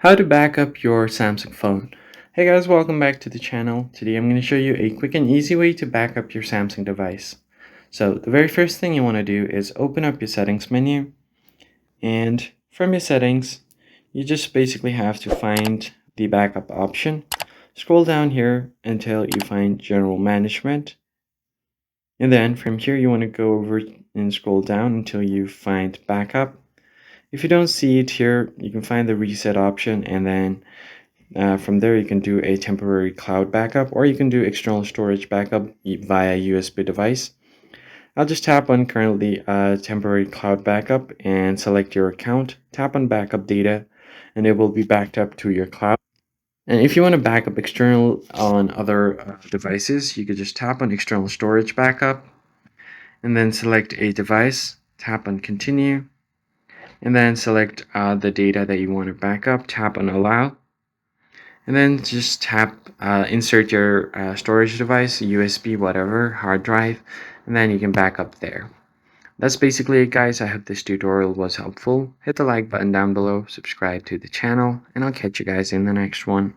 How to back up your Samsung phone. Hey guys, welcome back to the channel. Today I'm going to show you a quick and easy way to back up your Samsung device. So the very first thing you want to do is open up your settings menu, and from your settings you just basically have to find the backup option. Scroll down here until you find general management, and then from here you want to go over and scroll down until you find backup. If you don't see it here, you can find the reset option, and then from there, you can do a temporary cloud backup, or you can do external storage backup via USB device. I'll just tap on currently temporary cloud backup and select your account. Tap on backup data, and it will be backed up to your cloud. And if you want to backup external on other devices, you could just tap on external storage backup, and then select a device. Tap on continue, and then select the data that you want to back up. Tap on allow. And then just tap insert your storage device, USB, whatever, hard drive, and then you can back up there. That's basically it, guys. I hope this tutorial was helpful. Hit the like button down below, subscribe to the channel, and I'll catch you guys in the next one.